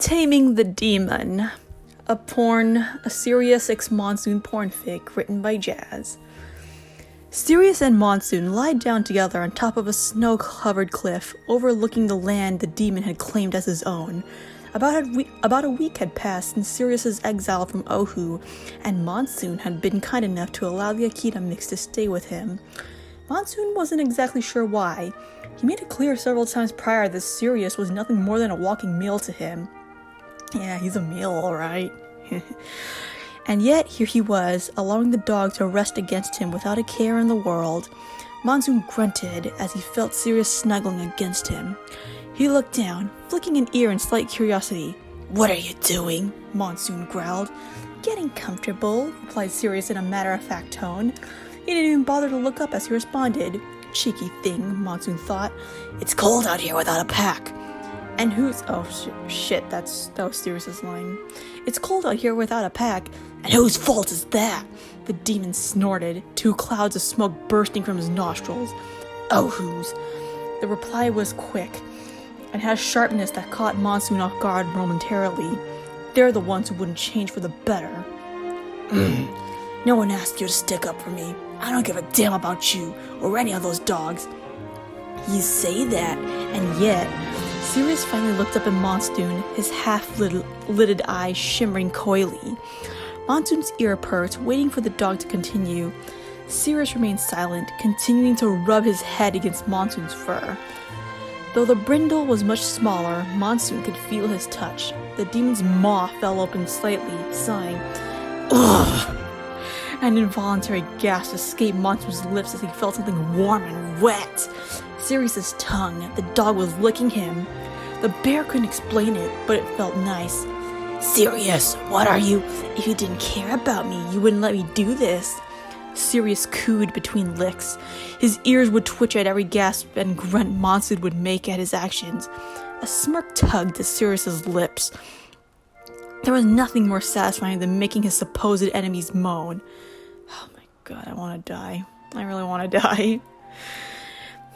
Taming the Demon, a Sirius x Monsoon pornfic written by Jazz. Sirius and Monsoon lied down together on top of a snow-covered cliff, overlooking the land the demon had claimed as his own. About a week had passed since Sirius's exile from Ohu, and Monsoon had been kind enough to allow the Akita mix to stay with him. Monsoon wasn't exactly sure why. He made it clear several times prior that Sirius was nothing more than a walking meal to him. Yeah, he's a meal, alright. And yet, here he was, allowing the dog to rest against him without a care in the world. Monsoon grunted as he felt Sirius snuggling against him. He looked down, flicking an ear in slight curiosity. "What are you doing?" Monsoon growled. "Getting comfortable," replied Sirius in a matter-of-fact tone. He didn't even bother to look up as he responded. Cheeky thing, Monsoon thought. "It's cold out here without a pack." And who's... Oh, shit, that was Sirius's line. "It's cold out here without a pack. And whose fault is that?" The demon snorted, two clouds of smoke bursting from his nostrils. "Oh, whose?" The reply was quick, and had a sharpness that caught Monsoon off guard momentarily. They're the ones who wouldn't change for the better. "No one asked you to stick up for me. I don't give a damn about you, or any of those dogs." You say that, and yet... Sirius finally looked up at Monsoon, his half-lidded eyes shimmering coyly. Monsoon's ear perked, waiting for the dog to continue. Sirius remained silent, continuing to rub his head against Monsoon's fur. Though the brindle was much smaller, Monsoon could feel his touch. The demon's maw fell open slightly, sighing. "Ugh!" An involuntary gasp escaped Monsoon's lips as he felt something warm and wet. Sirius's tongue. The dog was licking him. The bear couldn't explain it, but it felt nice. "Sirius, what are you? If you didn't care about me, you wouldn't let me do this." Sirius cooed between licks. His ears would twitch at every gasp and grunt Monsoon would make at his actions. A smirk tugged at Sirius's lips. There was nothing more satisfying than making his supposed enemies moan. Oh my god, I want to die. I really want to die.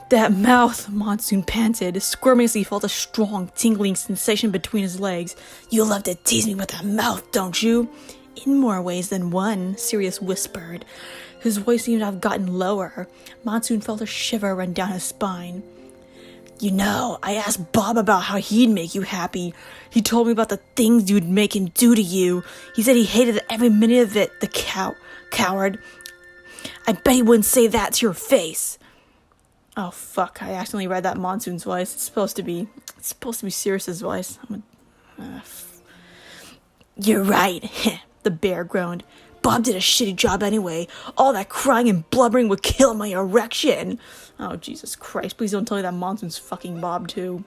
"That mouth," Monsoon panted, squirming as he felt a strong, tingling sensation between his legs. "You love to tease me with that mouth, don't you?" "In more ways than one," Sirius whispered. His voice seemed to have gotten lower. Monsoon felt a shiver run down his spine. "You know, I asked Bob about how he'd make you happy. He told me about the things you'd make him do to you. He said he hated every minute of it, the coward. I bet he wouldn't say that to your face." Oh fuck, I accidentally read that Monsoon's voice. It's supposed to be Sirius's voice. "You're right," the bear groaned. "Bob did a shitty job anyway. All that crying and blubbering would kill my erection." Oh, Jesus Christ, please don't tell me that Monsoon's fucking Bob too.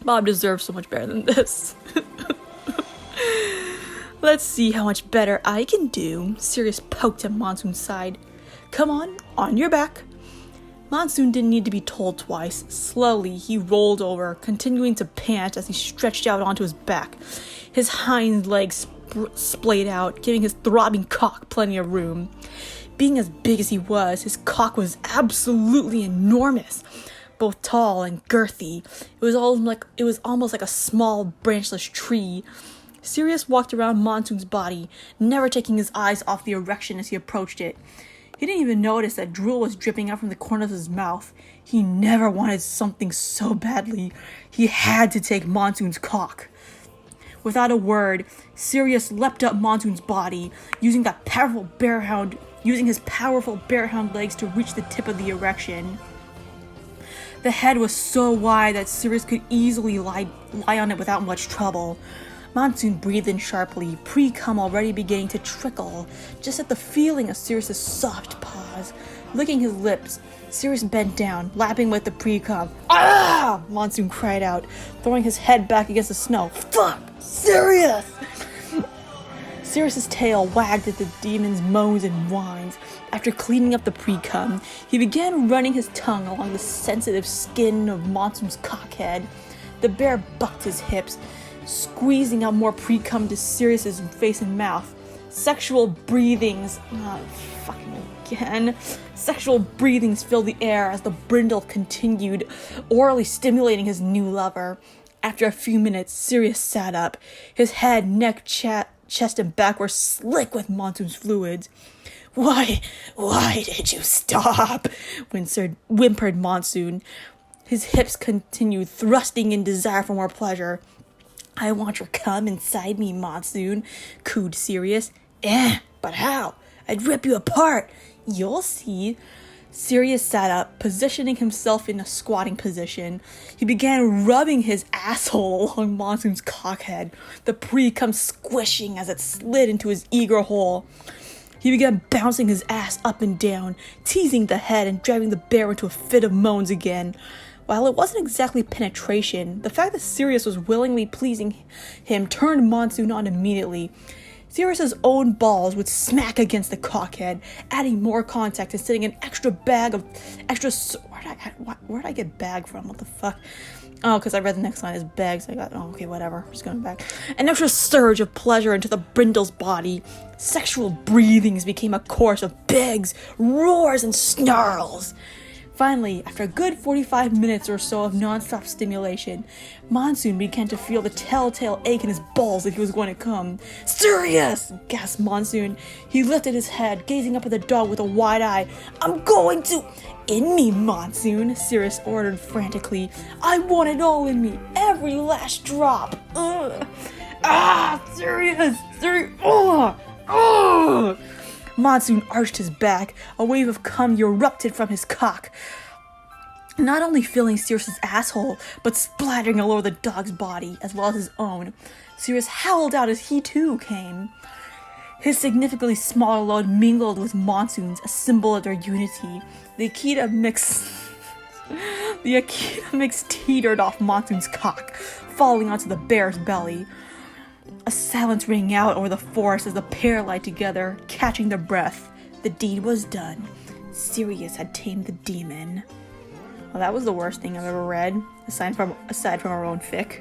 Bob deserves so much better than this. "Let's see how much better I can do." Sirius poked at Monsoon's side. "Come on your back." Monsoon didn't need to be told twice. Slowly, he rolled over, continuing to pant as he stretched out onto his back. His hind legs splayed out, giving his throbbing cock plenty of room. Being as big as he was, his cock was absolutely enormous, both tall and girthy. It was almost like a small, branchless tree. Sirius walked around Monsoon's body, never taking his eyes off the erection as he approached it. He didn't even notice that drool was dripping out from the corner of his mouth. He never wanted something so badly. He had to take Monsoon's cock. Without a word, Sirius leapt up Monsoon's body, using his powerful bearhound legs to reach the tip of the erection. The head was so wide that Sirius could easily lie on it without much trouble. Monsoon breathed in sharply, pre-cum already beginning to trickle, just at the feeling of Sirius's soft paws. Licking his lips, Sirius bent down, lapping with the pre-cum. "Ah!" Monsoon cried out, throwing his head back against the snow. "Fuck! Sirius!" Sirius's tail wagged at the demon's moans and whines. After cleaning up the pre-cum, he began running his tongue along the sensitive skin of Monsoon's cockhead. The bear bucked his hips, squeezing out more pre-cum to Sirius's face and mouth. Sexual breathings filled the air as the brindle continued, orally stimulating his new lover. After a few minutes, Sirius sat up. His head, neck, chest, and back were slick with Monsoon's fluids. Why did you stop? Whimpered Monsoon. His hips continued thrusting in desire for more pleasure. I want your cum inside me, Monsoon, cooed Sirius. But how? I'd rip you apart. You'll see. Sirius sat up, positioning himself in a squatting position. He began rubbing his asshole along Monsoon's cockhead, the pre-cum squishing as it slid into his eager hole. He began bouncing his ass up and down, teasing the head and driving the bear into a fit of moans again. While it wasn't exactly penetration, the fact that Sirius was willingly pleasing him turned Monsoon on immediately. Sirius's own balls would smack against the cockhead, adding more contact and sending an extra bag of extra. Where'd I get bag from? What the fuck? Oh, because I read the next line as bags. I got. Oh, okay, whatever. I'm just going back. An extra surge of pleasure into the brindle's body. Sexual breathings became a chorus of begs, roars, and snarls. Finally, after a good 45 minutes or so of non-stop stimulation, Monsoon began to feel the telltale ache in his balls that he was going to come. Sirius! Gasped Monsoon. He lifted his head, gazing up at the dog with a wide eye. I'm going to... In me, Monsoon, Sirius ordered frantically. I want it all in me. Every last drop. Ugh. Sirius! Ugh! Monsoon arched his back. A wave of cum erupted from his cock, not only filling Sirius's asshole, but splattering all over the dog's body, as well as his own. Sirius howled out as he too came. His significantly smaller load mingled with Monsoon's, a symbol of their unity. The Akita mix teetered off Monsoon's cock, falling onto the bear's belly. A silence rang out over the forest as the pair lay together, catching their breath. The deed was done. Sirius had tamed the demon. Well, that was the worst thing I've ever read, aside from our own fic.